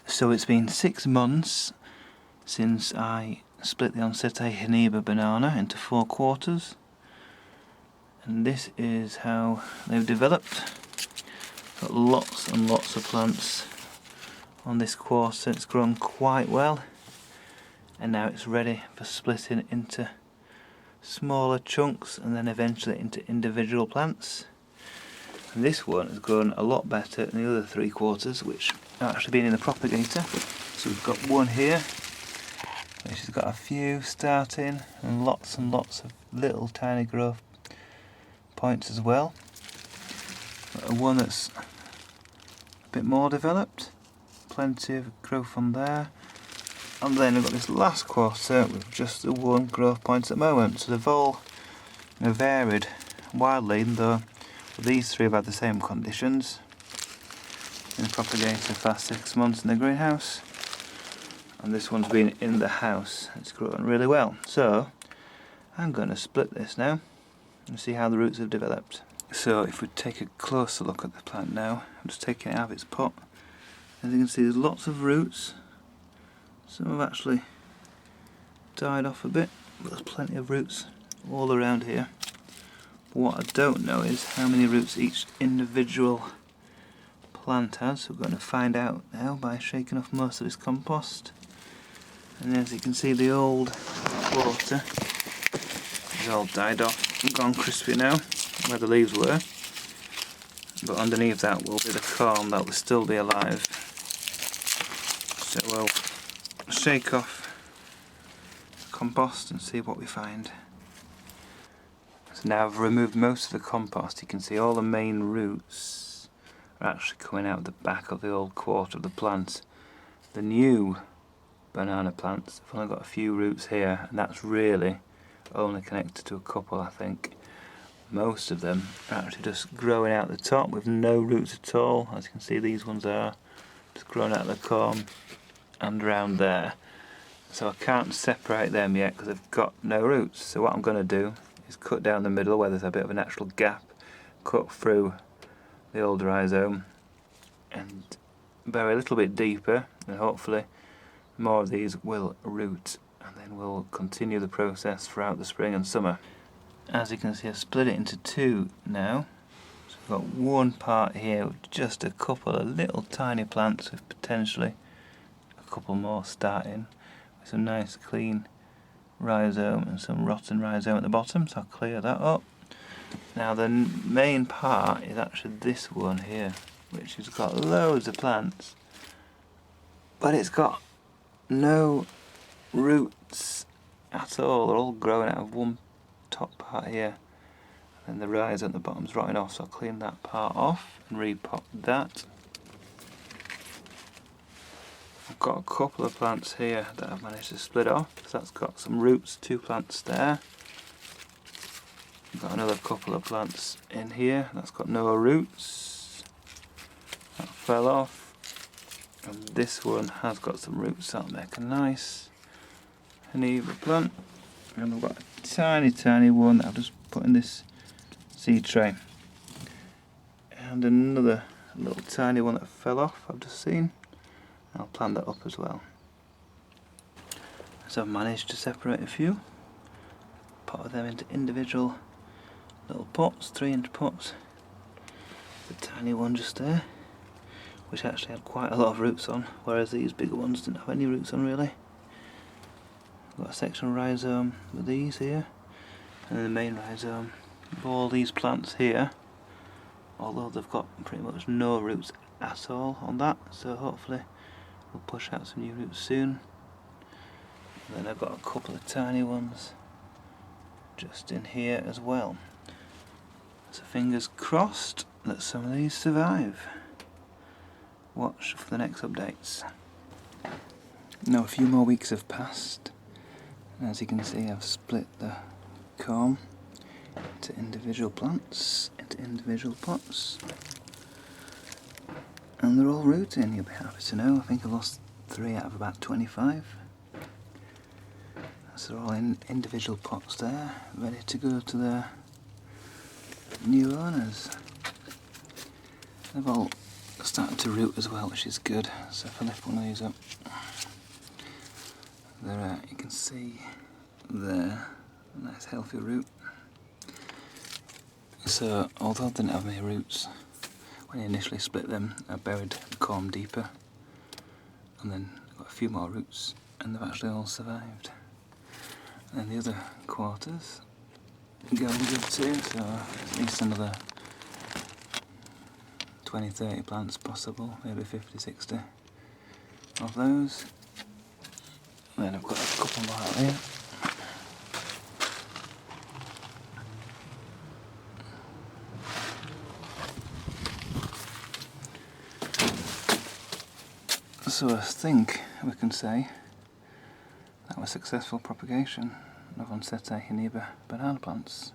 So it's been 6 months since I split the Ensete Hiniba banana into 4 quarters, and this is how they've developed. Got lots and lots of plants on this quarter. It's grown quite well, and now it's ready for splitting into smaller chunks and then eventually into individual plants. And this one has grown a lot better than the other 3 quarters, which have actually been in the propagator. So we've got one here which has got a few starting and lots of little tiny growth points as well. Got one that's a bit more developed, plenty of growth on there. And then we've got this last quarter with just the one growth point at the moment. So they've all varied wildly, even though these 3 have had the same conditions in the propagator for 6 months in the greenhouse, and this one's been in the house. It's grown really well. So I'm going to split this now and see how the roots have developed. So if we take a closer look at the plant now, I'm just taking it out of its pot. As you can see, there's lots of roots. Some have actually died off a bit, but there's plenty of roots all around here. But what I don't know is how many roots each individual plant has, so we're going to find out now by shaking off most of this compost. And as you can see, the old quarter is all died off and gone crispy now, where the leaves were. But underneath that will be the corm that will still be alive. So we'll shake off the compost and see what we find. So now I've removed most of the compost. You can see all the main roots are actually coming out the back of the old quarter of the plant. The new banana plants have only got a few roots here, and that's really only connected to a couple, I think. Most of them are actually just growing out the top with no roots at all. As you can see, these ones are just growing out of the corm and around there. So I can't separate them yet because they've got no roots. So what I'm going to do is cut down the middle where there's a bit of a natural gap, cut through the old rhizome and bury a little bit deeper, and hopefully more of these will root, and then we'll continue the process throughout the spring and summer. As you can see, I've split it into 2 now. So we've got one part here with just a couple of little tiny plants with potentially a couple more starting, with some nice clean rhizome and some rotten rhizome at the bottom, so I'll clear that up. Now the main part is actually this one here, which has got loads of plants, but it's got no roots at all. They're all growing out of one top part here, and the rhizome at the bottom's rotting off, so I'll clean that part off and repot that. I've got a couple of plants here that I've managed to split off, so that's got some roots, 2 plants there. I've got another couple of plants in here, that's got no roots. That fell off. And this one has got some roots, that'll make a nice Hiniba plant. And I've got a tiny one that I've just put in this seed tray. And another little tiny one that fell off, I've just seen. I'll plant that up as well. So I've managed to separate a few, pot them into individual little pots, 3-inch pots. The tiny one just there, which actually had quite a lot of roots on, whereas these bigger ones didn't have any roots on really. I've got a section of rhizome with these here, and then the main rhizome with all these plants here, although they've got pretty much no roots at all on that, so hopefully we'll push out some new roots soon. And then I've got a couple of tiny ones just in here as well. So fingers crossed that some of these survive. Watch for the next updates. Now a few more weeks have passed, and as you can see, I've split the corm into individual plants, into individual pots, and they're all rooting, you'll be happy to know. I think I've lost 3 out of about 25. So they're all in individual pots there, ready to go to their new owners. They've all starting to root as well, which is good. So if I lift one of these up, there you can see there, a nice healthy root. So although I didn't have many roots when I initially split them, I buried the corm deeper and then got a few more roots, and they've actually all survived. And the other quarters going good too, so at least another 20-30 plants possible, maybe 50-60 of those. And then I've got a couple more out here. So I think we can say that was successful propagation of Ensete Hiniba banana plants.